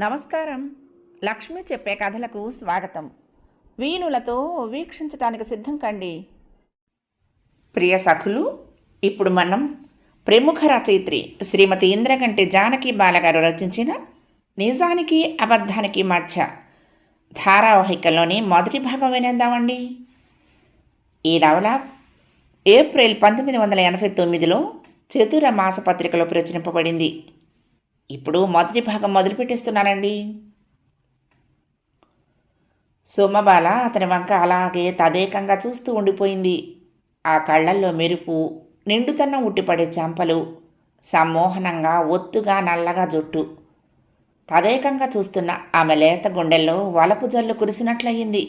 నమస్కారం. లక్ష్మి చెప్పే కథలకు స్వాగతం. వీణులతో వీక్షించటానికి సిద్ధం కండి. ప్రియ సఖులు, ఇప్పుడు మనం ప్రముఖ రచయిత్రి శ్రీమతి ఇంద్రగంటి జానకి బాలగారు రచించిన నిజానికి అబద్ధానికి మధ్య ధారావాహికలోని మొదటి భాగం వినేద్దామండి. ఈ నవల ఏప్రిల్ 1989లో చతుర మాసపత్రికలో ప్రచురింపబడింది. ఇప్పుడు మొదటి భాగం మొదలుపెట్టేస్తున్నానండి. సోమబాల అతని వంక అలాగే తదేకంగా చూస్తూ ఉండిపోయింది. ఆ కళ్ళల్లో మెరుపు, నిండుతనం ఉట్టిపడే చెంపలు, సమ్మోహనంగా ఒత్తుగా నల్లగా జుట్టు. తదేకంగా చూస్తున్న ఆమె లేత గుండెల్లో వలపు జల్లు కురిసినట్లయింది.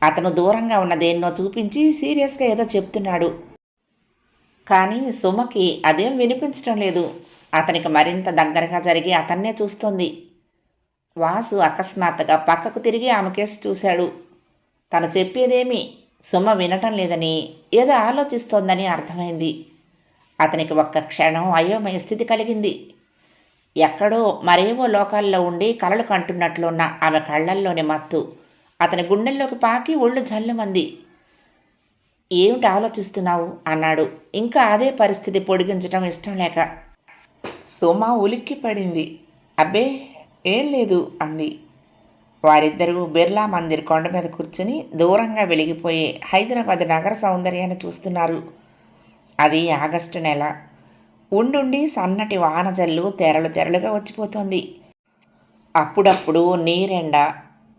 అతను దూరంగా ఉన్న దేన్నో చూపించి సీరియస్గా ఏదో చెప్తున్నాడు. కానీ సుమకి అదేం వినిపించడం లేదు. అతనికి మరింత దగ్గరగా జరిగి అతన్నే చూస్తోంది. వాసు అకస్మాత్తుగా పక్కకు తిరిగి ఆమె కేసు చూశాడు. తను చెప్పేదేమీ సుమ వినటం లేదని, ఏదో ఆలోచిస్తోందని అర్థమైంది. అతనికి ఒక్క క్షణం అయోమయ స్థితి కలిగింది. ఎక్కడో మరేవో లోకాల్లో ఉండి కలలు కంటున్నట్లున్న ఆమె కళ్ళల్లోని మత్తు అతని గుండెల్లోకి పాకి ఒళ్ళు జల్లుమంది. ఏమిటి ఆలోచిస్తున్నావు అన్నాడు, ఇంకా అదే పరిస్థితి పొడిగించటం ఇష్టం లేక. సుమ ఉలిక్కి పడింది. అబ్బే ఏం లేదు అంది. వారిద్దరూ బిర్లా మందిర్ కొండ మీద కూర్చుని దూరంగా వెలిగిపోయే హైదరాబాద్ నగర సౌందర్యాన్ని చూస్తున్నారు. అది ఆగస్టు నెల. ఉండుండి సన్నటి వానజల్లు తెరలు తెరలుగా వచ్చిపోతోంది. అప్పుడప్పుడు నీరెండ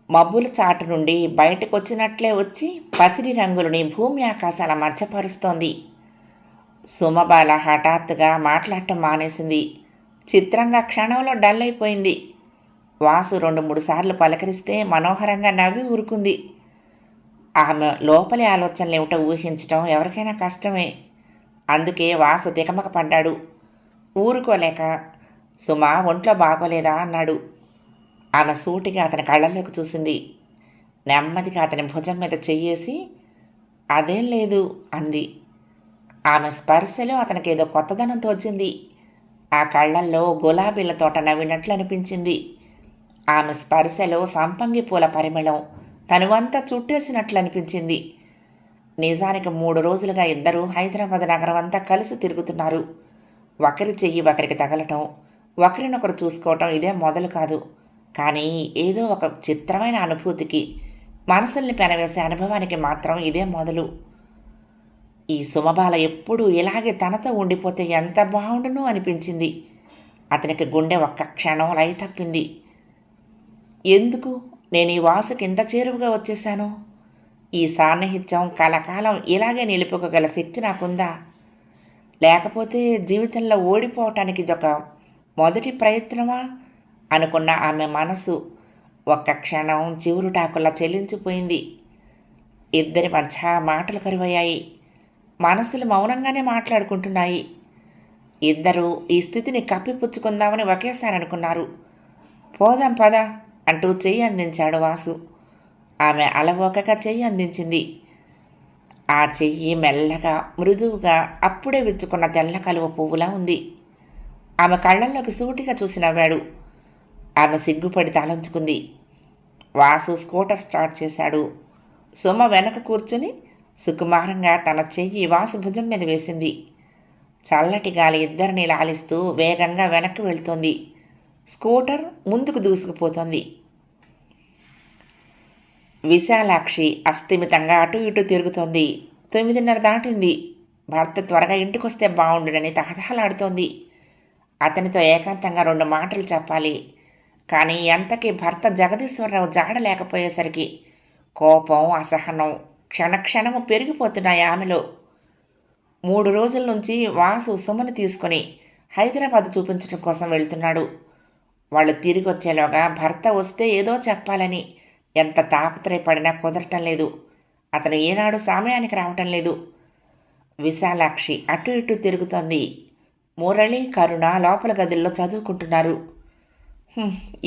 మబ్బుల చాటు నుండి బయటకు వచ్చినట్లే వచ్చి పసిరి రంగులని భూమి ఆకాశాల మధ్యపరుస్తోంది. సుమబాల హఠాత్తుగా మాట్లాడటం మానేసింది. చిత్రంగా క్షణంలో డల్ అయిపోయింది. వాసు 2-3 సార్లు పలకరిస్తే మనోహరంగా నవ్వి ఊరుకుంది. ఆమె లోపలి ఆలోచనలేమిటో ఊహించటం ఎవరికైనా కష్టమే. అందుకే వాసు తికమక పడ్డాడు. ఊరుకోలేక, సుమ ఒంట్లో బాగోలేదా అన్నాడు. ఆమె సూటిగా అతని కళ్ళల్లోకి చూసింది. నెమ్మదిగా అతని భుజం మీద చెయ్యేసి అదేం లేదు అంది. ఆమె స్పర్శలో అతనికి ఏదో కొత్తదనం తోచింది. ఆ కళ్ళల్లో గులాబీల తోట నవ్వినట్లు అనిపించింది. ఆమె స్పర్శలో సంపంగి పూల పరిమళం తనువంతా చుట్టేసినట్లు అనిపించింది. నిజానికి 3 రోజులుగా ఇద్దరూ హైదరాబాద్ నగరం అంతా కలిసి తిరుగుతున్నారు. ఒకరి చెయ్యి ఒకరికి తగలటం, ఒకరినొకరు చూసుకోవటం ఇదే మొదలు కాదు. కానీ ఏదో ఒక చిత్రమైన అనుభూతికి, మనసుల్ని పెనవేసే అనుభవానికి మాత్రం ఇదే మొదలు. ఈ సుమబాల ఎప్పుడూ ఇలాగే తనతో ఉండిపోతే ఎంత బాగుండును అనిపించింది. అతనికి గుండె ఒక్క క్షణం లయ తప్పింది. ఎందుకు నేను ఈ వాసుకి ఇంత చేరువుగా వచ్చేశాను? ఈ సాన్నిహిత్యం కలకాలం ఇలాగే నిలుపుకోగల శక్తి నాకుందా? లేకపోతే జీవితంలో ఓడిపోవటానికి ఇదొక మొదటి ప్రయత్నమా అనుకున్న ఆమె మనసు ఒక్క క్షణం చివురుటాకులా చెల్లించిపోయింది. ఇద్దరి మధ్య మాటలు కరువయ్యాయి. మనసులు మౌనంగానే మాట్లాడుకుంటున్నాయి. ఇద్దరూ ఈ స్థితిని కప్పిపుచ్చుకుందామని ఒకేసారి అనుకున్నారు. పోదాం పద అంటూ చెయ్యి అందించాడు వాసు. ఆమె అలవోకగా చెయ్యి అందించింది. ఆ చెయ్యి మెల్లగా మృదువుగా అప్పుడే విచ్చుకున్న తెల్ల కలువ పువ్వులా ఉంది. ఆమె కళ్ళల్లోకి సూటిగా చూసి నవ్వాడు. ఆమె సిగ్గుపడి తలంచుకుంది. వాసు స్కూటర్ స్టార్ట్ చేశాడు. సుమ వెనక కూర్చుని సుకుమారంగా తన చెయ్యి వాసు భుజం మీద వేసింది. చల్లటి గాలి ఇద్దరిని లాలిస్తూ వేగంగా వెనక్కి వెళ్తోంది. స్కూటర్ ముందుకు దూసుకుపోతోంది. విశాలాక్షి అస్థిమితంగా అటు ఇటు తిరుగుతోంది. 9:30 దాటింది. భర్త త్వరగా ఇంటికొస్తే బాగుండునని తహతహలాడుతోంది. అతనితో ఏకాంతంగా 2 మాటలు చెప్పాలి. కానీ ఎంతకీ భర్త జగదీశ్వరరావు జాడ లేకపోయేసరికి కోపం, అసహనం క్షణక్షణము పెరిగిపోతున్నాయి ఆమెలో. 3 రోజుల నుంచి వాసు సుమను తీసుకుని హైదరాబాద్ చూపించడం కోసం వెళ్తున్నాడు. వాళ్ళు తిరిగి వచ్చేలోగా భర్త వస్తే ఏదో చెప్పాలని ఎంత తాపత్రయపడినా కుదరటం లేదు. అతను ఏనాడు సమయానికి రావటం లేదు. విశాలాక్షి అటు ఇటు తిరుగుతోంది. మురళి, కరుణ లోపల గదుల్లో చదువుకుంటున్నారు.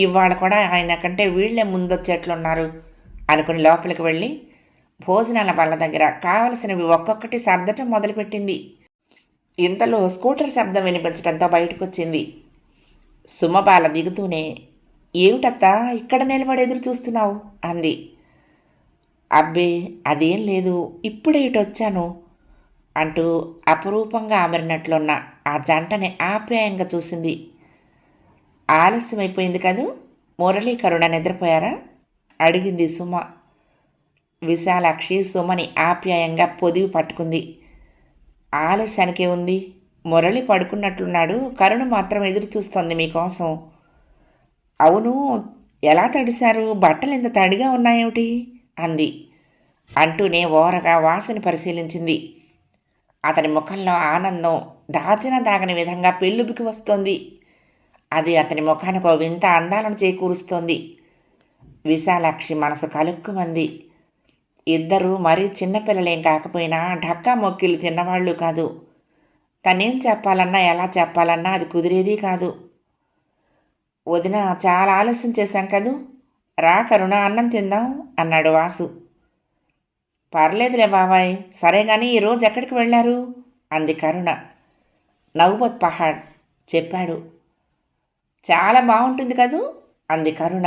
ఇవాళ కూడా ఆయన కంటే వీళ్లే ముందొచ్చేట్లున్నారు అనుకుని లోపలికి వెళ్ళి భోజనాల బల్ల దగ్గర కావలసినవి ఒక్కొక్కటి సర్దటం మొదలుపెట్టింది. ఇంతలో స్కూటర్ శబ్దం వినిపించడంతో బయటకొచ్చింది. సుమబాల దిగుతూనే, ఏమిటత్తా ఇక్కడ నిలబడి ఎదురు చూస్తున్నావు అంది. అబ్బే అదేం లేదు, ఇప్పుడే ఇటొచ్చాను అంటూ అపురూపంగా అమరినట్లున్న ఆ జంటని ఆప్యాయంగా చూసింది. ఆలస్యమైపోయింది కదూ, మురళీ కరుణ నిద్రపోయారా అడిగింది సుమ. విశాలాక్షి సుమని ఆప్యాయంగా పొదివి పట్టుకుంది. ఆలస్యానికే ఉంది, మురళి పడుకున్నట్లున్నాడు, కరుణ మాత్రం ఎదురు చూస్తోంది మీకోసం. అవును, ఎలా తడిశారు, బట్టలు ఇంత తడిగా ఉన్నాయేమిటి అంది అంటూనే ఓరగా వాసుని పరిశీలించింది. అతని ముఖంలో ఆనందం దాచిన దాగని విధంగా పెళ్ళుబికి వస్తోంది. అది అతని ముఖానికి ఓ వింత అందాలను చేకూరుస్తోంది. విశాలాక్షి మనసు కలుక్కుమంది. ఇద్దరూ మరీ చిన్నపిల్లలేం కాకపోయినా ఢక్కా మొక్కిలు తిన్నవాళ్ళు కాదు. తనేం చెప్పాలన్నా ఎలా చెప్పాలన్నా అది కుదిరేది కాదు. వదిన చాలా ఆలస్యం చేశాం కదూ, రా కరుణ అన్నం తిందాం అన్నాడు వాసు. పర్లేదులే బాబాయ్, సరే కానీ ఈరోజు ఎక్కడికి వెళ్ళారు అంది కరుణ. నౌబత్ పహాడ్ చెప్పాడు. చాలా బాగుంటుంది కదూ అంది కరుణ.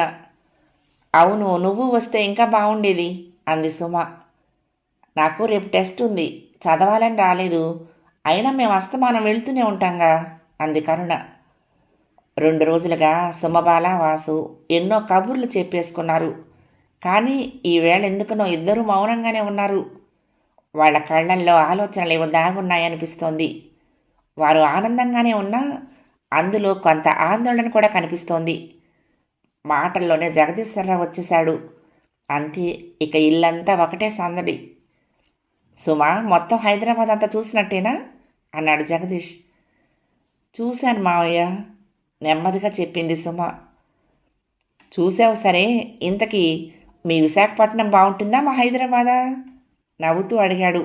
అవును, నువ్వు వస్తే ఇంకా బాగుండేది అంది సుమ. నాకు రేపు టెస్ట్ ఉంది, చదవాలని రాలేదు, అయినా మేము అస్తమానం వెళ్తూనే ఉంటాంగా అంది కరుణ. 2 రోజులుగా సుమబాల వాసు ఎన్నో కబుర్లు చెప్పేసుకున్నారు. కానీ ఈవేళ ఎందుకనో ఇద్దరూ మౌనంగానే ఉన్నారు. వాళ్ళ కళ్ళల్లో ఆలోచనలు ఏవో దాగున్నాయనిపిస్తోంది. వారు ఆనందంగానే ఉన్నా అందులో కొంత ఆందోళన కూడా కనిపిస్తోంది. మాటల్లోనే జగదీశ్వరరావు వచ్చేశాడు. అంతే, ఇక ఇల్లంతా ఒకటే సందడి. సుమా, మొత్తం హైదరాబాద్ అంతా చూసినట్టేనా అన్నాడు జగదీష్. చూశాను మావయ్య నెమ్మదిగా చెప్పింది సుమ. చూసావు సరే, ఇంతకీ మీ విశాఖపట్నం బాగుంటుందా మా హైదరాబాదా నవ్వుతూ అడిగాడు.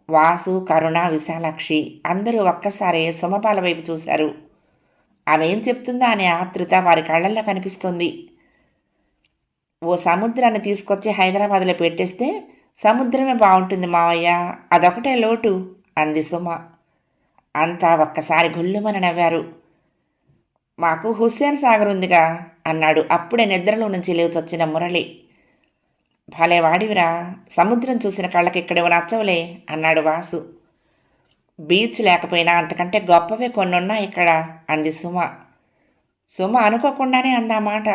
వాసు, కరుణ, విశాలాక్షి అందరూ ఒక్కసారి సుమపాల వైపు చూశారు. ఆమె ఏం చెప్తుందా అనే ఆతృత వారి కళ్ళల్లో కనిపిస్తుంది. ఓ సముద్రాన్ని తీసుకొచ్చి హైదరాబాద్లో పెట్టేస్తే సముద్రమే బాగుంటుంది మావయ్య, అదొకటే లోటు అంది సుమ. అంతా ఒక్కసారి గుళ్ళుమని నవ్వారు. మాకు హుస్సేన్ సాగర్ ఉందిగా అన్నాడు అప్పుడే నిద్రలో నుంచి లేచొచ్చిన మురళి. భలే వాడివిరా, సముద్రం చూసిన కళ్ళకి ఇక్కడేవో నచ్చవులే అన్నాడు వాసు. బీచ్ లేకపోయినా అంతకంటే గొప్పవే కొన్నున్నా ఇక్కడ అంది సుమ. సుమ అనుకోకుండానే అందామాట.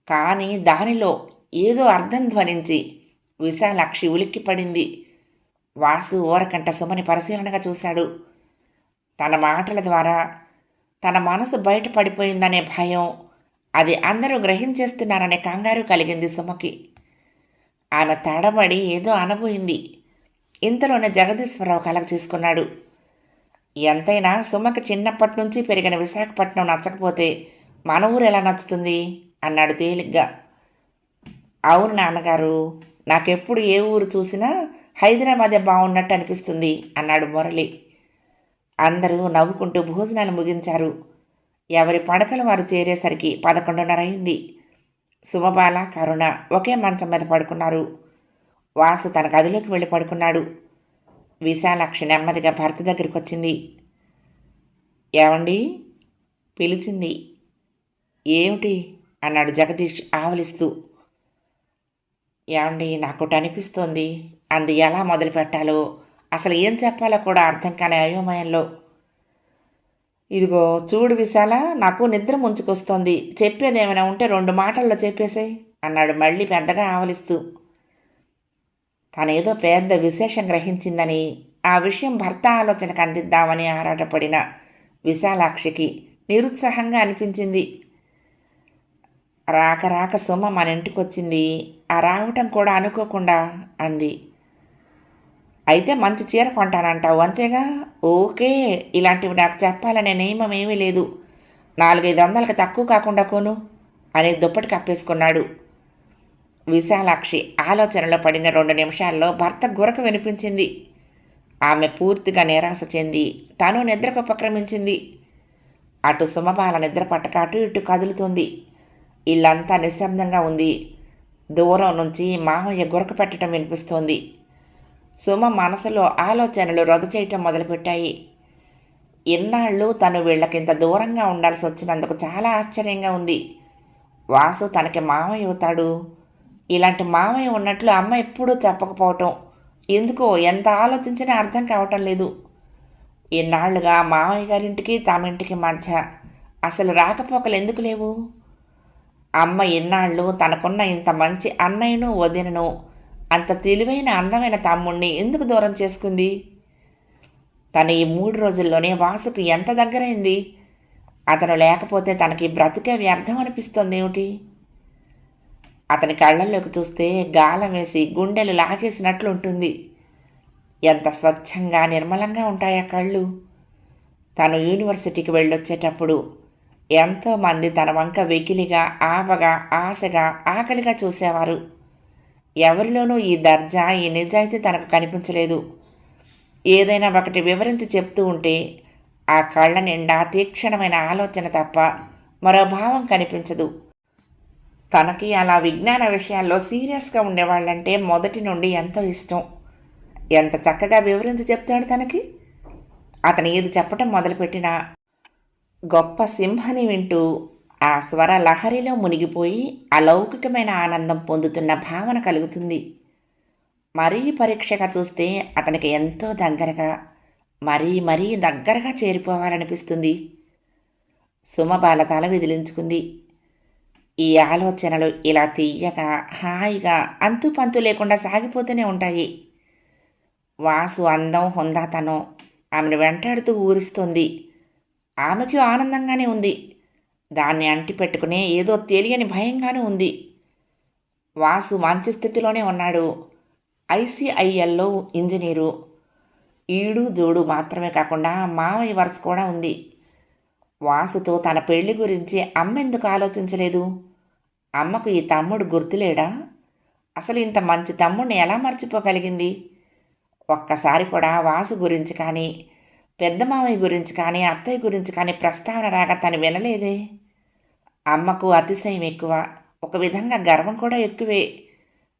కానీ దానిలో ఏదో అర్థం ధ్వనించి విశాలాక్షి ఉలిక్కిపడింది. వాసు ఓరకంట సుమని పరిశీలనగా చూశాడు. తన మాటల ద్వారా తన మనసు బయటపడిపోయిందనే భయం, అది అందరూ గ్రహించేస్తున్నారనే కంగారు కలిగింది సుమకి. ఆమె తడబడి ఏదో అనబోయింది. ఇంతలోనే జగదీశ్వరరావు కలగ చేసుకున్నాడు. ఎంతైనా సుమకి చిన్నప్పటి నుంచి పెరిగిన విశాఖపట్నం నచ్చకపోతే మన ఊరు ఎలా నచ్చుతుంది అన్నాడు తేలిగ్గా. అవును నాన్నగారు, నాకెప్పుడు ఏ ఊరు చూసినా హైదరాబాదే బాగున్నట్టు అనిపిస్తుంది అన్నాడు మురళి. అందరూ నవ్వుకుంటూ భోజనాలు ముగించారు. ఎవరి పడకలు వారు చేరేసరికి 11:30 అయింది. సుమబాల, కరుణ ఒకే మంచం మీద పడుకున్నారు. వాసు తన గదిలోకి వెళ్ళి పడుకున్నాడు. విశాలాక్షి నెమ్మదిగా భర్త దగ్గరికి వచ్చింది. ఏమండి పిలిచింది. ఏమిటి అన్నాడు జగదీష్ ఆవలిస్తూ. ఏమండి నాకోటి అనిపిస్తోంది అంది ఎలా మొదలు పెట్టాలో, అసలు ఏం చెప్పాలో కూడా అర్థం కాని అయోమయంలో. ఇదిగో చూడు విశాల, నాకు నిద్ర ముంచుకొస్తోంది, చెప్పేదేమైనా ఉంటే 2 మాటల్లో చెప్పేసేయ్ అన్నాడు మళ్ళీ పెద్దగా ఆవలిస్తూ. తనేదో పెద్ద విశేషం గ్రహించిందని, ఆ విషయం భర్త ఆలోచనకు అందిద్దామని ఆరాటపడిన విశాలాక్షికి నిరుత్సాహంగా అనిపించింది. రాక రాక సుమ మన ఇంటికి వచ్చింది, ఆ రావటం కూడా అనుకోకుండా అంది. అయితే మంచి చీర కొంటానంటావు అంతేగా? ఓకే, ఇలాంటివి నాకు చెప్పాలనే నియమం ఏమీ లేదు, 400-500కి తక్కువ కాకుండా కొను అని దుప్పటి కప్పేసుకున్నాడు. విశాలాక్షి ఆలోచనలో పడిన 2 నిమిషాల్లో భర్త గురక వినిపించింది. ఆమె పూర్తిగా నిరాశ చెంది తను నిద్రకు ఉపక్రమించింది. అటు సుమబాల నిద్ర పట్టక అటు ఇటు కదులుతుంది. ఇల్లంతా నిశ్శబ్దంగా ఉంది. దూరం నుంచి మామయ్య గురక పెట్టడం వినిపిస్తోంది. సుమ మనసులో ఆలోచనలు రొద చేయటం మొదలుపెట్టాయి. ఇన్నాళ్ళు తను వీళ్ళకింత దూరంగా ఉండాల్సి వచ్చినందుకు చాలా ఆశ్చర్యంగా ఉంది. వాసు తనకి మామయ్య అవుతాడు. ఇలాంటి మామయ్య ఉన్నట్లు అమ్మ ఎప్పుడూ చెప్పకపోవటం ఎందుకో ఎంత ఆలోచించినా అర్థం కావటం లేదు. ఇన్నాళ్లుగా మామయ్య గారింటికి తమింటికి మధ్య అసలు రాకపోకలు ఎందుకు లేవు? అమ్మ ఇన్నాళ్ళు తనకున్న ఇంత మంచి అన్నయ్యను వదినను, అంత తెలివైన అందమైన తమ్ముణ్ణి ఎందుకు దూరం చేసుకుంది? తను ఈ 3 రోజుల్లోనే వాసుకు ఎంత దగ్గరైంది? అతను లేకపోతే తనకి బ్రతుకే వ్యర్థం అనిపిస్తుంది ఏమిటి? అతని కళ్ళల్లోకి చూస్తే గాలం వేసి గుండెలు లాగేసినట్లుంటుంది. ఎంత స్వచ్ఛంగా నిర్మలంగా ఉంటాయా కళ్ళు. తను యూనివర్సిటీకి వెళ్ళొచ్చేటప్పుడు ఎంతోమంది తన వంక వెకిలిగా, ఆవగా, ఆశగా, ఆకలిగా చూసేవారు. ఎవరిలోనూ ఈ దర్జా, ఈ నిజాయితీ తనకు కనిపించలేదు. ఏదైనా ఒకటి వివరించి చెప్తూ ఉంటే ఆ కళ్ళ నిండా తీక్షణమైన ఆలోచన తప్ప మరో భావం కనిపించదు. తనకి అలా విజ్ఞాన విషయాల్లో సీరియస్గా ఉండేవాళ్ళంటే మొదటి నుండి ఎంతో ఇష్టం. ఎంత చక్కగా వివరించి చెప్తాడు తనకి. అతను ఏది చెప్పటం మొదలుపెట్టినా గొప్ప సింహని వింటూ ఆ స్వర లహరిలో మునిగిపోయి అలౌకికమైన ఆనందం పొందుతున్న భావన కలుగుతుంది. మరీ పరీక్షగా చూస్తే అతనికి ఎంతో దగ్గరగా, మరీ దగ్గరగా చేరిపోవాలనిపిస్తుంది. సుమబాల తల విదిలించుకుంది. ఈ ఆలోచనలు ఇలా తీయగా, హాయిగా, అంతుపంతు లేకుండా సాగిపోతూనే ఉంటాయి. వాసు అందం, హుందాతనం ఆమెను వెంటాడుతూ ఊరిస్తుంది. ఆమెకు ఆనందంగానే ఉంది. దాన్ని అంటిపెట్టుకునే ఏదో తెలియని భయంగానూ ఉంది. వాసు మంచి స్థితిలోనే ఉన్నాడు. ఐసిఐఎల్లో ఇంజనీరు. ఈడు జోడు మాత్రమే కాకుండా మావయ్య వరుస కూడా ఉంది. వాసుతో తన పెళ్లి గురించి అమ్మ ఎందుకు ఆలోచించలేదు? అమ్మకు ఈ తమ్ముడు గుర్తులేడా? అసలు ఇంత మంచి తమ్ముడిని ఎలా మర్చిపోగలిగింది? ఒక్కసారి కూడా వాసు గురించి కానీ, పెద్ద మావయ్య గురించి కానీ, అత్తయ్య గురించి కానీ ప్రస్తావన రాగా తను వినలేదే. అమ్మకు అతిశయం ఎక్కువ, ఒక విధంగా గర్వం కూడా ఎక్కువే.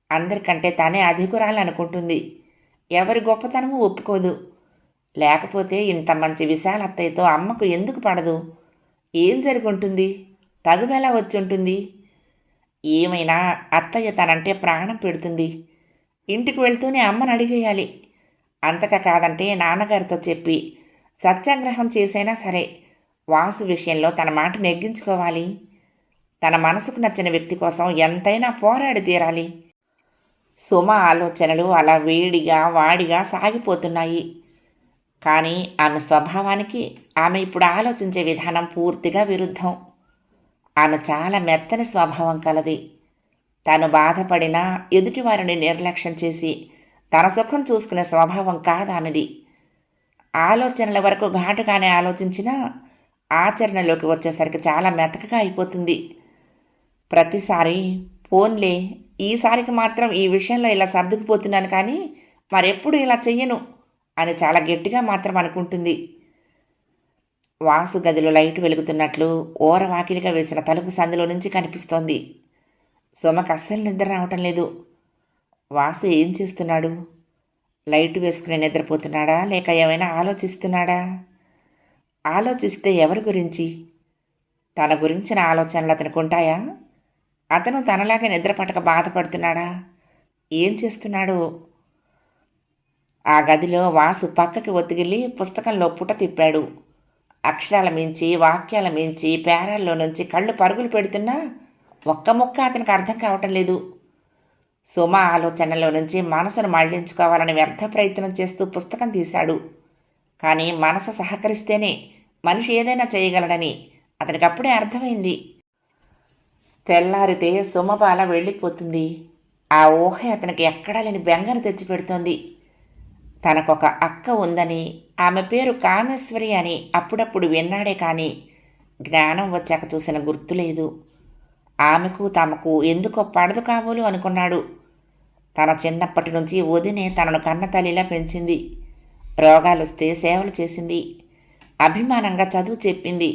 అందరికంటే తనే అధికురాలనుకుంటుంది. ఎవరి గొప్పతనము ఒప్పుకోదు. లేకపోతే ఇంత మంచి విశాల అత్తయ్యతో అమ్మకు ఎందుకు పడదు? ఏం జరుగుంటుంది? తగువెలా వచ్చుంటుంది? ఏమైనా అత్తయ్య తనంటే ప్రాణం పెడుతుంది. ఇంటికి వెళ్తూనే అమ్మని అడిగేయాలి. అంతక కాదంటే నాన్నగారితో చెప్పి సత్యాగ్రహం చేసైనా సరే వాసు విషయంలో తన మాట నెగ్గించుకోవాలి. తన మనసుకు నచ్చిన వ్యక్తి కోసం ఎంతైనా పోరాడి తీరాలి. సుమ ఆలోచనలు అలా వేడిగా, వాడిగా సాగిపోతున్నాయి. కానీ ఆమె స్వభావానికి ఆమె ఇప్పుడు ఆలోచించే విధానం పూర్తిగా విరుద్ధం. ఆమె చాలా మెత్తని స్వభావం కలది. తను బాధపడినా ఎదుటివారిని నిర్లక్ష్యం చేసి తన సుఖం చూసుకునే స్వభావం కాదామెది. ఆలోచనల వరకు ఘాటుగానే ఆలోచించినా ఆచరణలోకి వచ్చేసరికి చాలా మెతకగా అయిపోతుంది. ప్రతిసారి పోన్లే, ఈసారికి మాత్రం ఈ విషయంలో ఇలా సర్దుకుపోతున్నాను కానీ మరెప్పుడు ఇలా చెయ్యను అని చాలా గట్టిగా మాత్రం అనుకుంటుంది. వాసు గదిలో లైటు వెలుగుతున్నట్లు ఓరవాకిలిగా వేసిన తలుపు సందులో నుంచి కనిపిస్తోంది. సుమకు అస్సలు నిద్ర రావటం లేదు. వాసు ఏం చేస్తున్నాడు? లైటు వేసుకుని నిద్రపోతున్నాడా, లేక ఏమైనా ఆలోచిస్తున్నాడా? ఆలోచిస్తే ఎవరి గురించి? తన గురించిన ఆలోచనలు అతనికి ఉంటాయా? అతను తనలాగే నిద్రపట్టక బాధపడుతున్నాడా? ఏం చేస్తున్నాడు? ఆ గదిలో వాసు పక్కకి ఒత్తిగిల్లి పుస్తకంలో పుట తిప్పాడు. అక్షరాల మించి, వాక్యాల మించి, పేరాల్లో నుంచి కళ్ళు పరుగులు పెడుతున్నా ఒక్క ముక్క అతనికి అర్థం కావటం లేదు. సుమ ఆలోచనలో నుంచి మనసును మళ్లించుకోవాలని వ్యర్థ ప్రయత్నం చేస్తూ పుస్తకం తీశాడు. కానీ మనసు సహకరిస్తేనే మనిషి ఏదైనా చేయగలడని అతనికి అప్పుడే అర్థమైంది. తెల్లారితే సుమబాల వెళ్ళిపోతుంది. ఆ ఊహే అతనికి ఎక్కడా లేని బెంగను తెచ్చిపెడుతోంది. తనకొక అక్క ఉందని, ఆమె పేరు కామేశ్వరి అని అప్పుడప్పుడు విన్నాడే కానీ జ్ఞానం వచ్చాక చూసిన గుర్తులేదు. ఆమెకు తమకు ఎందుకో పడదు కాబోలు అనుకున్నాడు. తన చిన్నప్పటి నుంచి వదినే తనను కన్న తల్లిలా పెంచింది. రోగాలొస్తే సేవలు చేసింది. అభిమానంగా చదువు చెప్పింది.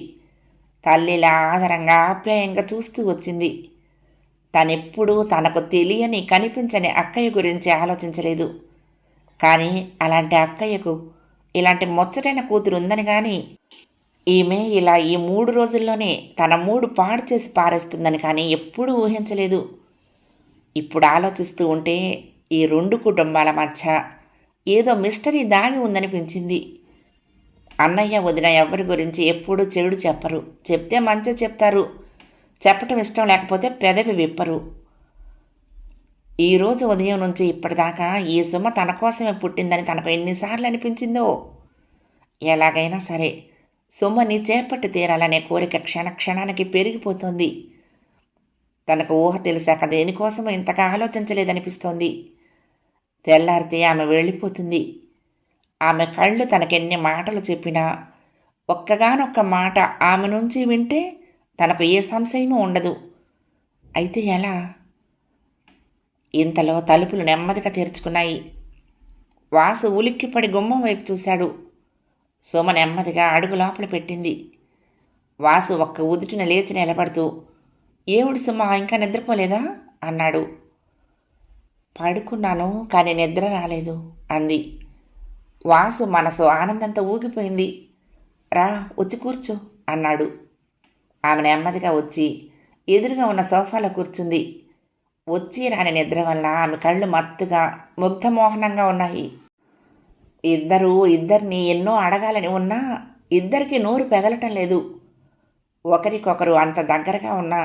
తల్లిలా ఆదరంగా, ఆప్యాయంగా చూస్తూ వచ్చింది. తనెప్పుడూ తనకు తెలియని, కనిపించని అక్కయ్య గురించి ఆలోచించలేదు. కానీ అలాంటి అక్కయ్యకు ఇలాంటి ముచ్చటైన కూతురు ఉందని కానీ ఈమె ఇలా ఈ 3 రోజుల్లోనే తన మూడు పాడు చేసి పారేస్తుందని కానీ ఎప్పుడూ ఊహించలేదు. ఇప్పుడు ఆలోచిస్తూ ఉంటే ఈ 2 కుటుంబాల మధ్య ఏదో మిస్టరీ దాగి ఉందనిపించింది. అన్నయ్య, వదిన ఎవరి గురించి ఎప్పుడూ చెడు చెప్పరు. చెప్తే మంచే చెప్తారు. చెప్పటం ఇష్టం లేకపోతే పెదవి విప్పరు. ఈరోజు ఉదయం నుంచి ఇప్పటిదాకా ఈ సుమ తన కోసమే పుట్టిందని తనకు ఎన్నిసార్లు అనిపించిందో. ఎలాగైనా సరే సుమని చేపట్టి తీరాలనే కోరిక క్షణానికి పెరిగిపోతోంది. తనకు ఊహ తెలిసాక దేనికోసమో ఇంతగా ఆలోచించలేదనిపిస్తోంది. తెల్లారితే ఆమె వెళ్ళిపోతుంది. ఆమె కళ్ళు తనకెన్ని మాటలు చెప్పినా ఒక్కగానొక్క మాట ఆమె నుంచి వింటే తనకు ఏ సంశయమూ ఉండదు. అయితే ఎలా? ఇంతలో తలుపులు నెమ్మదిగా తెరుచుకున్నాయి. వాసు ఉలిక్కిపడి గుమ్మం వైపు చూశాడు. సుమ నెమ్మదిగా అడుగు లోపల పెట్టింది. వాసు ఒక్క ఉదుటిన లేచి నిలబడుతూ, "ఏమిటి సుమ, ఇంకా నిద్రపోలేదా?" అన్నాడు. "పడుకున్నాను, కానీ నిద్ర రాలేదు" అంది. వాసు మనసు ఆనందంతో ఊగిపోయింది. "రా, వచ్చి కూర్చో" అన్నాడు. ఆమె నెమ్మదిగా వచ్చి ఎదురుగా ఉన్న సోఫాలో కూర్చుంది. వచ్చి రాని నిద్ర వల్ల ఆమె కళ్ళు మత్తుగా ముగ్ధమోహనంగా ఉన్నాయి. ఇద్దరిని ఎన్నో అడగాలని ఉన్నా ఇద్దరికీ నోరు పెగలటం లేదు. ఒకరికొకరు అంత దగ్గరగా ఉన్నా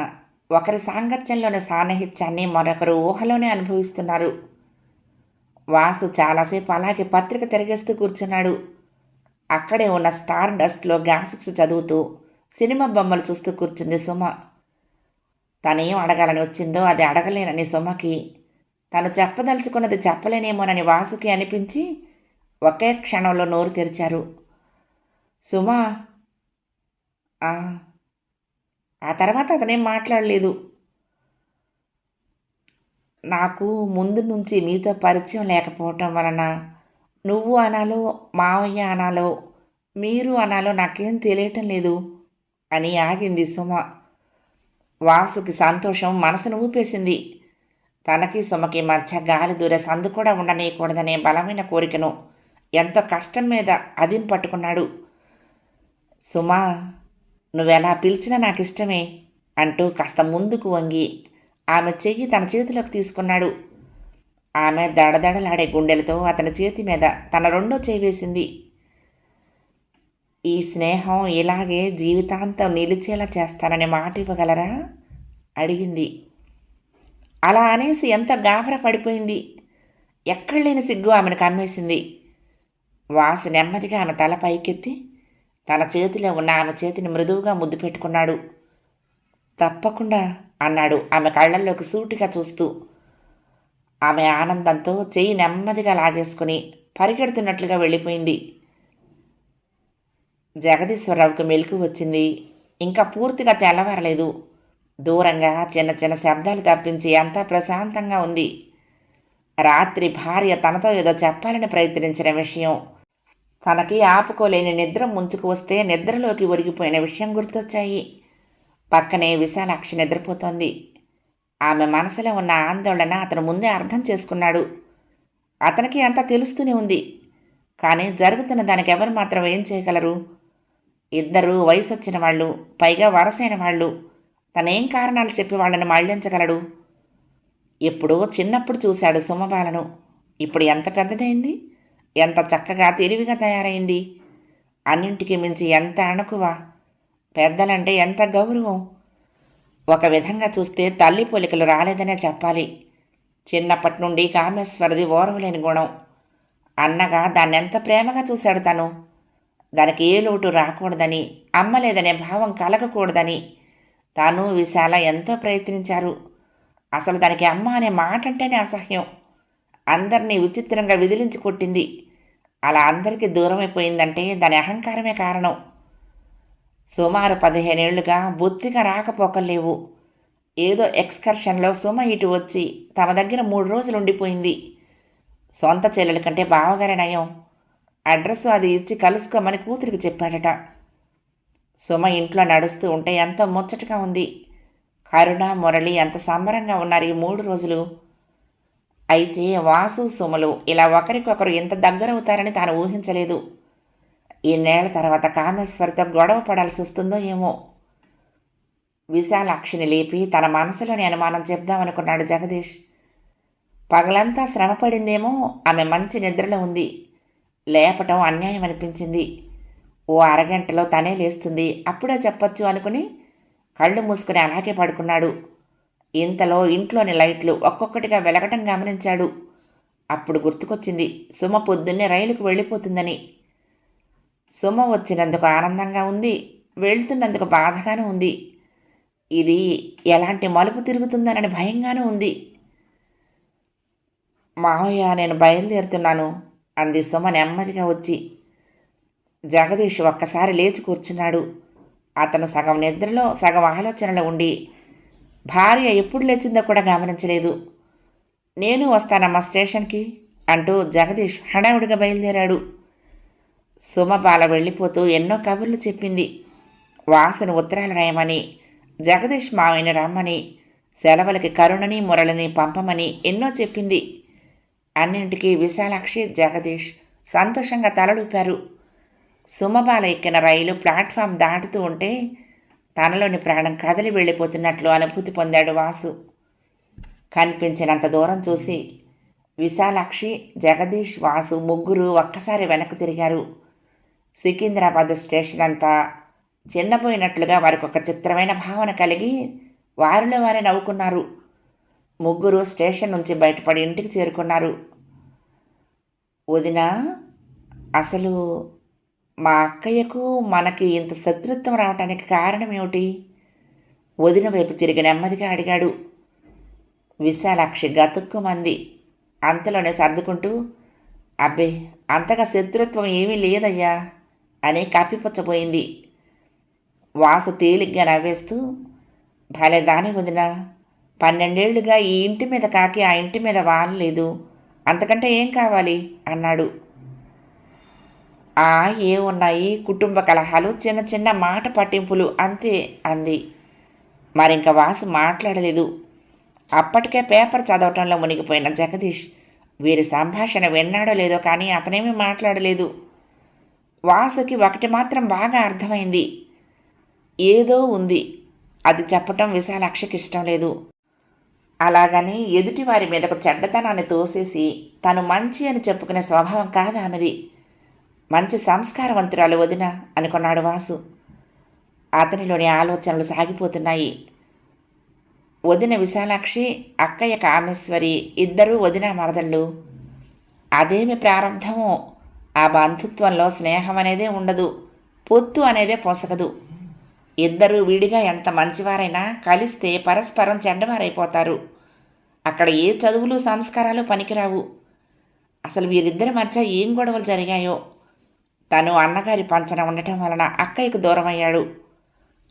ఒకరి సాంగత్యంలోని సాన్నిహిత్యాన్ని మరొకరు ఊహలోనే అనుభవిస్తున్నారు. వాసు చాలాసేపు అలాగే పత్రిక తిరిగేస్తూ కూర్చున్నాడు. అక్కడే ఉన్న స్టార్ డస్ట్లో గాసిప్స్ చదువుతూ సినిమా బొమ్మలు చూస్తూ కూర్చుంది సుమ. తనేం అడగాలని వచ్చిందో అది అడగలేనని సుమకి, తను చెప్పదలుచుకున్నది చెప్పలేనేమోనని వాసుకి అనిపించి ఒకే క్షణంలో నోరు తెరిచారు. "సుమా." ఆ తర్వాత అతనేం మాట్లాడలేదు. "నాకు ముందు నుంచి మీతో పరిచయం లేకపోవటం వలన నువ్వు అనాలో, మావయ్య అనాలో, మీరు అనాలో నాకేం తెలియటం లేదు" అని ఆగింది సుమ. వాసుకి సంతోషం మనసును ఊపేసింది. తనకి సుమకి మధ్య గాలి దూరే సందు కూడా ఉండనీయకూడదనే బలమైన కోరికను ఎంతో కష్టం మీద అదిం పట్టుకున్నాడు. "సుమా, నువ్వెలా పిలిచినా నాకిష్టమే" అంటూ కాస్త ముందుకు వంగి ఆమె చెయ్యి తన చేతిలోకి తీసుకున్నాడు. ఆమె దడదడలాడే గుండెలతో అతని చేతి మీద తన రెండో చేయి వేసింది. "ఈ స్నేహం ఇలాగే జీవితాంతం నిలిచేలా చేస్తానని మాట ఇవ్వగలరా?" అడిగింది. అలా అనేసి ఎంతో గాబరా పడిపోయింది. ఎక్కడలేని సిగ్గు ఆమెను కమ్మేసింది. వాసు నెమ్మదిగా ఆమె తల పైకెత్తి తన చేతిలో ఉన్న ఆమె చేతిని మృదువుగా ముద్దు పెట్టుకున్నాడు. "తప్పకుండా" అన్నాడు ఆమె కళ్ళల్లోకి సూటిగా చూస్తూ. ఆమె ఆనందంతో చెయ్యి నెమ్మదిగా లాగేసుకుని పరిగెడుతున్నట్లుగా వెళ్ళిపోయింది. జగదీశ్వరరావుకి మెలకు వచ్చింది. ఇంకా పూర్తిగా తెల్లవారలేదు. దూరంగా చిన్న చిన్న శబ్దాలు తప్పించి అంతా ప్రశాంతంగా ఉంది. రాత్రి భార్య తనతో ఏదో చెప్పాలని ప్రయత్నించిన విషయం, తనకి ఆపుకోలేని నిద్ర ముంచుకు వస్తే నిద్రలోకి ఒరిగిపోయిన విషయం గుర్తొచ్చాయి. పక్కనే విశాలాక్షి నిద్రపోతోంది. ఆమె మనసులో ఉన్న ఆందోళన అతను ముందే అర్థం చేసుకున్నాడు. అతనికి అంతా తెలుస్తూనే ఉంది. కానీ జరుగుతున్న దానికి ఎవరు మాత్రం ఏం చేయగలరు? ఇద్దరూ వయసు వచ్చిన వాళ్ళు, పైగా వరసైన వాళ్ళు. తనేం కారణాలు చెప్పి వాళ్ళని మళ్లించగలడు? ఎప్పుడో చిన్నప్పుడు చూశాడు సుమబాలను. ఇప్పుడు ఎంత పెద్దదైంది, ఎంత చక్కగా తెలివిగా తయారైంది. అన్నింటికి మించి ఎంత అణకువ. పెద్దలంటే ఎంత గౌరవం. ఒక విధంగా చూస్తే తల్లి పోలికలు రాలేదనే చెప్పాలి. చిన్నప్పటి నుండి కామేశ్వరది ఓర్వలేని గుణం. అన్నగా దాన్ని ఎంత ప్రేమగా చూశాడు తను. దానికి ఏ లోటు రాకూడదని, అమ్మలేదనే భావం కలగకూడదని తాను విశాల ఎంతో ప్రయత్నించారు. అసలు దానికి అమ్మ అనే మాట అంటేనే అసహ్యం. అందరినీ విచిత్రంగా విదిలించి కొట్టింది. అలా అందరికీ దూరమైపోయిందంటే దాని అహంకారమే కారణం. సుమారు 15 ఏళ్లుగా బొత్తిగా రాకపోకలేవు. ఏదో ఎక్స్కర్షన్లో సుమ ఇటు వచ్చి తమ దగ్గర 3 రోజులు ఉండిపోయింది. సొంత చెల్లెల కంటే బావగారే నయం. అడ్రస్ అది ఇచ్చి కలుసుకోమని కూతురికి చెప్పాడట. సుమ ఇంట్లో నడుస్తూ ఉంటే ఎంతో ముచ్చటగా ఉంది. కరుణ, మురళి ఎంత సంబరంగా ఉన్నారు ఈ 3 రోజులు. అయితే వాసు, సుమలు ఇలా ఒకరికొకరు ఇంత దగ్గరవుతారని తాను ఊహించలేదు. ఇన్నేళ్ల తర్వాత కామేశ్వరితో గొడవ పడాల్సి వస్తుందో ఏమో. విశాలాక్షిని లేపి తన మనసులోని అనుమానం చెప్దామనుకున్నాడు జగదీష్. పగలంతా శ్రమపడిందేమో, ఆమె మంచి నిద్రలో ఉంది. లేపటం అన్యాయం అనిపించింది. ఓ అరగంటలో తనే లేస్తుంది, అప్పుడే చెప్పొచ్చు అనుకుని కళ్ళు మూసుకుని అలాగే పడుకున్నాడు. ఇంతలో ఇంట్లోని లైట్లు ఒక్కొక్కటిగా వెలగటం గమనించాడు. అప్పుడు గుర్తుకొచ్చింది సుమ పొద్దున్నే రైలుకు వెళ్ళిపోతుందని. సుమ వచ్చినందుకు ఆనందంగా ఉంది, వెళ్తున్నందుకు బాధగానూ ఉంది. ఇది ఎలాంటి మలుపు తిరుగుతుందనని భయంగానూ ఉంది. మావయ్య, నేను బయలుదేరుతున్నాను అంది సుమ నెమ్మదిగా వచ్చి. జగదీష్ ఒక్కసారి లేచి కూర్చున్నాడు. అతను సగం నిద్రలో సగం ఆలోచనలో ఉండి భార్య ఎప్పుడు లేచిందో కూడా గమనించలేదు. నేను వస్తానమ్మా స్టేషన్కి అంటూ జగదీష్ హడావుడిగా బయలుదేరాడు. సుమ బాల వెళ్ళిపోతూ ఎన్నో కబుర్లు చెప్పింది. వాసును ఉత్తరాలు రాయమని, జగదీష్ మావయ్యని రమ్మని, సెలవులకి కరుణని మురళిని పంపమని ఎన్నో చెప్పింది. అన్నింటికీ విశాలాక్షి, జగదీష్ సంతోషంగా తలడూపారు. సుమబాల ఎక్కిన రైలు ప్లాట్ఫామ్ దాటుతూ ఉంటే తనలోని ప్రాణం కదిలి వెళ్ళిపోతున్నట్లు అనుభూతి పొందాడు వాసు. కనిపించినంత దూరం చూసి విశాలాక్షి, జగదీష్, వాసు ముగ్గురు ఒక్కసారి వెనక్కు తిరిగారు. సికింద్రాబాద్ స్టేషన్ అంతా చిన్నపోయినట్లుగా వారికి ఒక చిత్రమైన భావన కలిగి వారిలో వారే నవ్వుకున్నారు. ముగ్గురు స్టేషన్ నుంచి బయటపడి ఇంటికి చేరుకున్నారు. వదినా, అసలు మా అక్కయ్యకు మనకి ఇంత శత్రుత్వం రావటానికి కారణం ఏమిటి? వదిన వైపు తిరిగి నెమ్మదిగా అడిగాడు. విశాలాక్షి గతుక్కుమంది. అంతలోనే సర్దుకుంటూ, అబ్బే, అంతగా శత్రుత్వం ఏమీ లేదయ్యా అని కప్పిపుచ్చబోయింది. వాసు తేలిగ్గా నవ్వేస్తూ, భలే దాని వదినా, 12 ఏళ్లుగా ఈ ఇంటి మీద కాకి ఆ ఇంటి మీద వాలలేదు, అంతకంటే ఏం కావాలి అన్నాడు. ఏమున్నాయి, కుటుంబ కలహాలు, చిన్న చిన్న మాట పట్టింపులు అంతే అంది. మరింక వాసు మాట్లాడలేదు. అప్పటికే పేపర్ చదవటంలో మునిగిపోయిన జగదీష్ వీరి సంభాషణ విన్నాడో లేదో కానీ అతనేమీ మాట్లాడలేదు. వాసుకి ఒకటి మాత్రం బాగా అర్థమైంది. ఏదో ఉంది, అది చెప్పటం విశాలాక్షికి ఇష్టం లేదు. అలాగని ఎదుటివారి మీదకు చెడ్డతనాన్ని తోసేసి తను మంచి అని చెప్పుకునే స్వభావం కాదు ఆమెది. మంచి సంస్కారవంతురాలు వదిన అనుకున్నాడు వాసు. అతనిలోని ఆలోచనలు సాగిపోతున్నాయి. వదిన విశాలాక్షి, అక్కయ్య కామేశ్వరి ఇద్దరూ వదిన మరదళ్ళు. అదేమి ప్రారంభమో, ఆ బంధుత్వంలో స్నేహం అనేదే ఉండదు, పొత్తు అనేదే పొసగదు. ఇద్దరూ విడిగా ఎంత మంచివారైనా కలిస్తే పరస్పరం చెడ్డవారైపోతారు. అక్కడ ఏ చదువులు సంస్కారాలు పనికిరావు. అసలు వీరిద్దరి మధ్య ఏం గొడవలు జరిగాయో. తను అన్నగారి పంచన ఉండటం వలన అక్కయ్యకు దూరమయ్యాడు.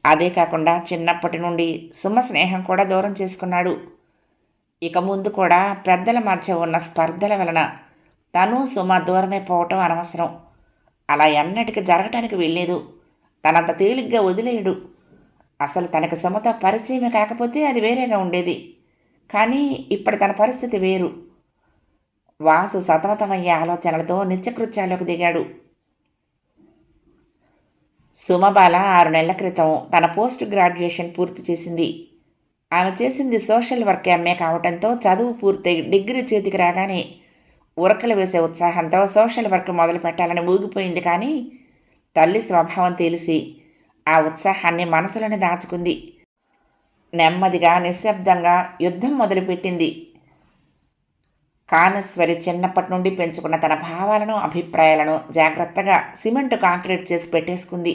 అదే కాకుండా చిన్నప్పటి నుండి సుమ స్నేహం కూడా దూరం చేసుకున్నాడు. ఇక ముందు కూడా పెద్దల మధ్య ఉన్న స్పర్ధల వలన తను సుమ దూరమే పోవటం అనవసరం. అలా ఎన్నటికి జరగటానికి వెళ్ళలేదు. తనంత తేలిగ్గా వదిలేయడు. అసలు తనకు సుమతో పరిచయమే కాకపోతే అది వేరేగా ఉండేది. కానీ ఇప్పుడు తన పరిస్థితి వేరు. వాసు సతమతమయ్యే ఆలోచనలతో నిత్యకృత్యాల్లోకి దిగాడు. సుమబాల 6 నెలల క్రితం తన పోస్ట్ గ్రాడ్యుయేషన్ పూర్తి చేసింది. ఆమె చేసింది సోషల్ వర్క్ ఎంఏ కావడంతో చదువు పూర్తయి డిగ్రీ చేతికి రాగానే ఉరకలు వేసే ఉత్సాహంతో సోషల్ వర్క్ మొదలు పెట్టాలని ఊగిపోయింది. కానీ తల్లి స్వభావం తెలిసి ఆ ఉత్సాహాన్ని మనసులోనే దాచుకుంది. నెమ్మదిగా నిశ్శబ్దంగా యుద్ధం మొదలుపెట్టింది. కామేశ్వరి చిన్నప్పటి నుండి పెంచుకున్న తన భావాలను, అభిప్రాయాలను జాగ్రత్తగా సిమెంట్ కాంక్రీట్ చేసి పెట్టేసుకుంది.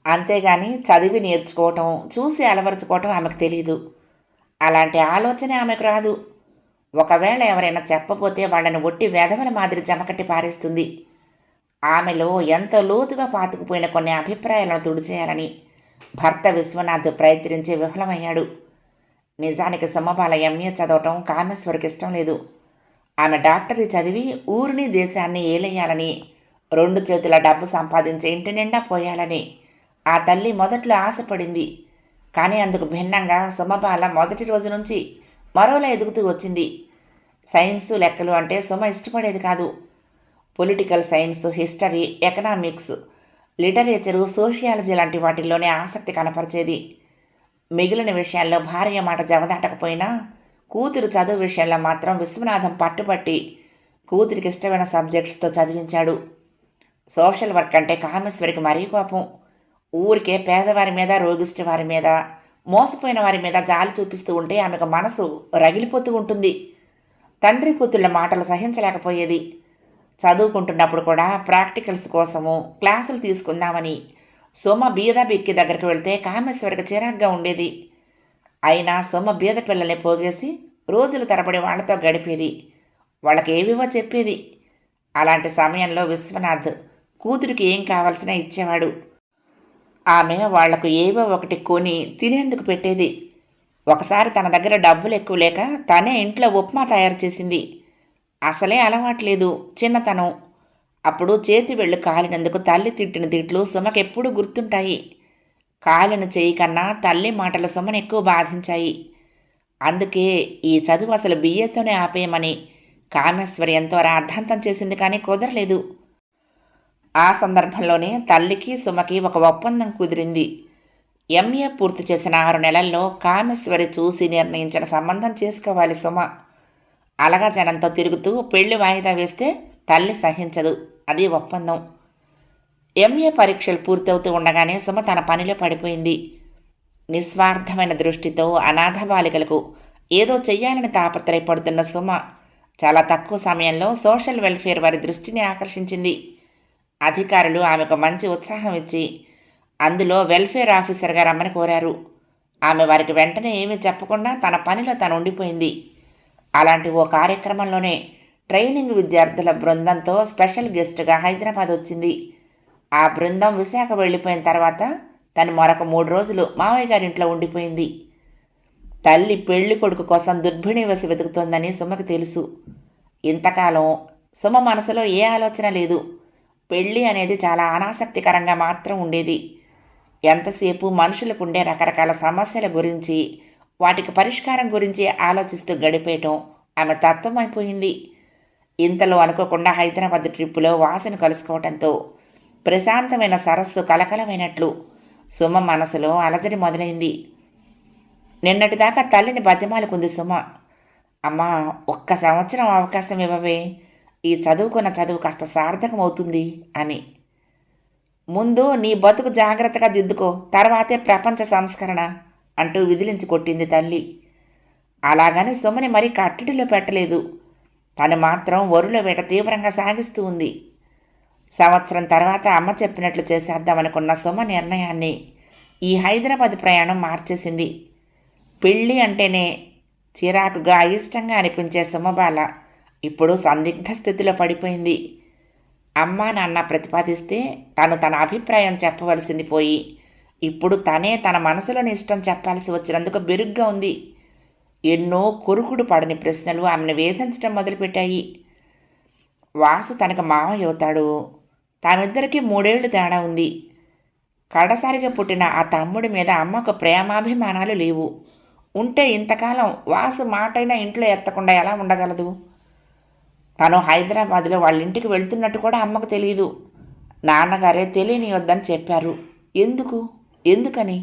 అంతేగాని చదివి నేర్చుకోవటం, చూసి అలవరుచుకోవటం ఆమెకు తెలియదు. అలాంటి ఆలోచన ఆమెకు రాదు. ఒకవేళ ఎవరైనా చెప్పబోతే వాళ్ళని ఒట్టి వెధవల మాదిరి జమకట్టి పారేస్తుంది. ఆమెలో ఎంతో లోతుగా పాతుకుపోయిన కొన్ని అభిప్రాయాలను తుడిచేయాలని భర్త విశ్వనాథ్ ప్రయత్నించి విఫలమయ్యాడు. నిజానికి సుమబాల ఎంఏ చదవటం కామేశ్వరికి ఇష్టం లేదు. ఆమె డాక్టరీ చదివి ఊరిని దేశాన్ని ఏలేయాలని, 2 చేతుల డబ్బు సంపాదించి ఇంటి నిండా పోయాలని ఆ తల్లి మొదట్లో ఆశపడింది. కానీ అందుకు భిన్నంగా సుమబాల మొదటి రోజు నుంచి మరోలా ఎదుగుతూ వచ్చింది. సైన్సు, లెక్కలు అంటే సుమ ఇష్టపడేది కాదు. Political science, history, economics, literature, sociology లాంటి వాటిల్లోనే ఆసక్తి కనపరిచేది. మిగిలిన విషయాల్లో భార్య మాట జవదాటకపోయినా కూతురు చదువు విషయంలో మాత్రం విశ్వనాథం పట్టుబట్టి కూతురికి ఇష్టమైన సబ్జెక్ట్స్తో చదివించాడు. సోషల్ వర్క్ అంటే కామేశ్వరికి మరీ కోపం. ఊరికే పేదవారి మీద, రోగిష్టి వారి మీద, మోసపోయిన వారి మీద జాలి చూపిస్తూ ఉంటే ఆమెకు మనసు రగిలిపోతూ ఉంటుంది. తండ్రి కూతుళ్ళ మాటలు సహించలేకపోయేది. చదువుకుంటున్నప్పుడు కూడా ప్రాక్టికల్స్ కోసము క్లాసులు తీసుకుందామని సోమ బీద బిక్కి దగ్గరికి వెళ్తే కామేశ్వరికి చిరాగ్గా ఉండేది. అయినా సోమ బీద పిల్లల్ని పోగేసి రోజులు తరబడి వాళ్లతో గడిపేది. వాళ్ళకేవేవో చెప్పేది. అలాంటి సమయంలో విశ్వనాథ్ కూతురికి ఏం కావాల్సినా ఇచ్చేవాడు. ఆమె వాళ్లకు ఏవో ఒకటి కొని తినేందుకు పెట్టేది. ఒకసారి తన దగ్గర డబ్బులు ఎక్కువ లేక తనే ఇంట్లో ఉప్మా తయారు చేసింది. అసలే అలవాట్లేదు, చిన్నతనం. అప్పుడు చేతి వెళ్ళు కాలినందుకు తల్లి తిట్టిన తిట్లు సుమకెప్పుడూ గుర్తుంటాయి. కాలిన చేయి కన్నా తల్లి మాటలు సుమను ఎక్కువ బాధించాయి. అందుకే ఈ చదువు అసలు బిఏతోనే ఆపేయమని కామేశ్వరి ఎంతో రాద్ధాంతం చేసింది, కానీ కుదరలేదు. ఆ సందర్భంలోనే తల్లికి సుమకి ఒక ఒప్పందం కుదిరింది. ఎంఏ పూర్తి చేసిన 6 నెలల్లో కామేశ్వరి చూసి నిర్ణయించిన సంబంధం చేసుకోవాలి సుమ. అలగా జనంతో తిరుగుతూ పెళ్లి వాయిదా వేస్తే తల్లి సహించదు. అది ఒప్పందం. ఎంఏ పరీక్షలు పూర్తవుతూ ఉండగానే సుమ తన పనిలో పడిపోయింది. నిస్వార్థమైన దృష్టితో అనాథ బాలికలకు ఏదో చెయ్యాలని తాపత్రయపడుతున్న సుమ చాలా తక్కువ సమయంలో సోషల్ వెల్ఫేర్ వారి దృష్టిని ఆకర్షించింది. అధికారులు ఆమెకు మంచి ఉత్సాహం ఇచ్చి అందులో వెల్ఫేర్ ఆఫీసర్గా రమ్మని కోరారు. ఆమె వారికి వెంటనే ఏమీ చెప్పకుండా తన పనిలో తను ఉండిపోయింది. అలాంటి ఓ కార్యక్రమంలోనే ట్రైనింగ్ విద్యార్థుల బృందంతో స్పెషల్ గెస్ట్గా హైదరాబాద్ వచ్చింది. ఆ బృందం విశాఖ వెళ్ళిపోయిన తర్వాత తను మరొక 3 రోజులు మావయ్య గారింట్లో ఉండిపోయింది. తల్లి పెళ్లి కొడుకు కోసం దుర్భిణి వేసి వెతుకుతోందని సుమకు తెలుసు. ఇంతకాలం సుమ మనసులో ఏ ఆలోచన లేదు. పెళ్ళి అనేది చాలా అనాసక్తికరంగా మాత్రం ఉండేది. ఎంతసేపు మనుషులకు ఉండే రకరకాల సమస్యల గురించి, వాటికి పరిష్కారం గురించి ఆలోచిస్తూ గడిపేయటం ఆమె తత్వం అయిపోయింది. ఇంతలో అనుకోకుండా హైదరాబాద్ ట్రిప్పులో వాసును కలుసుకోవడంతో ప్రశాంతమైన సరస్సు కలకలమైనట్లు సుమ మనసులో అలజడి మొదలైంది. నిన్నటిదాకా తల్లిని బతిమాలుకుంది సుమ. అమ్మా, 1 సంవత్సరం అవకాశం ఇవ్వవే, ఈ చదువుకున్న చదువు కాస్త సార్థకమవుతుంది అని. ముందు నీ బతుకు జాగ్రత్తగా దిద్దుకో, తర్వాతే ప్రపంచ సంస్కరణ అంటూ విదిలించి కొట్టింది తల్లి. అలాగని సుమని మరీ కట్టడిలో పెట్టలేదు. తను మాత్రం వరుల వేట తీవ్రంగా సాగిస్తూ ఉంది. సంవత్సరం తర్వాత అమ్మ చెప్పినట్లు చేసేద్దామనుకున్న సుమ నిర్ణయాన్ని ఈ హైదరాబాద్ ప్రయాణం మార్చేసింది. పెళ్ళి అంటేనే చిరాకుగా అయిష్టంగా అనిపించే సుమబాల ఇప్పుడు సందిగ్ధ స్థితిలో పడిపోయింది. అమ్మా నాన్న ప్రతిపాదిస్తే తను తన అభిప్రాయం చెప్పవలసింది పోయి ఇప్పుడు తనే తన మనసులోని ఇష్టం చెప్పాల్సి వచ్చినందుకు బెరుగ్గా ఉంది. ఎన్నో కొరుకుడు పడని ప్రశ్నలు ఆమెను వేధించడం మొదలుపెట్టాయి. వాసు తనకు మావయ్య అవుతాడు. తామిద్దరికీ 3 ఏళ్లు తేడా ఉంది. కడసారిగా పుట్టిన ఆ తమ్ముడి మీద అమ్మకు ప్రేమాభిమానాలు లేవు. ఉంటే ఇంతకాలం వాసు మాటైనా ఇంట్లో ఎత్తకుండా ఎలా ఉండగలదు? తను హైదరాబాద్లో వాళ్ళ ఇంటికి వెళ్తున్నట్టు కూడా అమ్మకు తెలియదు. నాన్నగారే తెలియనియొద్దని చెప్పారు. ఎందుకని?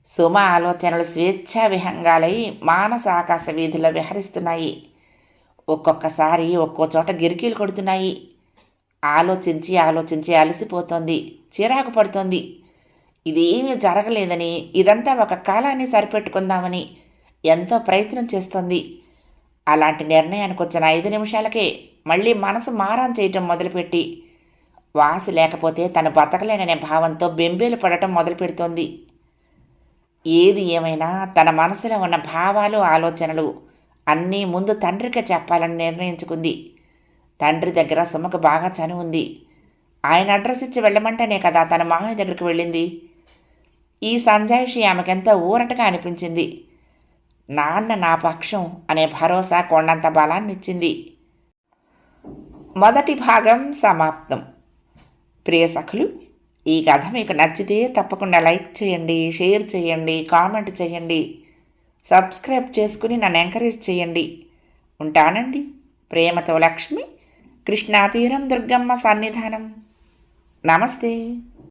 సుమ ఆలోచనలు స్వేచ్ఛా విహంగాలై మానస ఆకాశ వీధిలో విహరిస్తున్నాయి. ఒక్కొక్కసారి ఒక్కో చోట గిరికీలు కొడుతున్నాయి. ఆలోచించి అలసిపోతోంది, చిరాకు పడుతోంది. ఇదేమీ జరగలేదని, ఇదంతా ఒక కాలాన్ని సరిపెట్టుకుందామని ఎంతో ప్రయత్నం చేస్తోంది. అలాంటి నిర్ణయానికి వచ్చిన 5 నిమిషాలకే మళ్ళీ మనసు మారం చేయటం మొదలుపెట్టి వాసు లేకపోతే తను బతకలేననే భావంతో బెంబేలు పడటం మొదలుపెడుతోంది. ఏది ఏమైనా తన మనసులో ఉన్న భావాలు, ఆలోచనలు అన్నీ ముందు తండ్రికి చెప్పాలని నిర్ణయించుకుంది. తండ్రి దగ్గర సుమకు బాగా చనువు ఉంది. ఆయన అడ్రస్ ఇచ్చి వెళ్ళమంటేనే కదా తన మామయ్య దగ్గరికి వెళ్ళింది. ఈ సంజాయిషి ఆమెకెంతో ఊరటగా అనిపించింది. నాన్న నా పక్షం అనే భరోసా కొండంత బలాన్నిచ్చింది. మొదటి భాగం సమాప్తం. ప్రియ సఖులు, ఈ కథ మీకు నచ్చితే తప్పకుండా లైక్ చేయండి, షేర్ చేయండి, కామెంట్ చేయండి, సబ్స్క్రైబ్ చేసుకుని నన్ను ఎంకరేజ్ చేయండి. ఉంటానండి. ప్రేమతో లక్ష్మి. కృష్ణాతీరం దుర్గమ్మ సన్నిధానం. నమస్తే.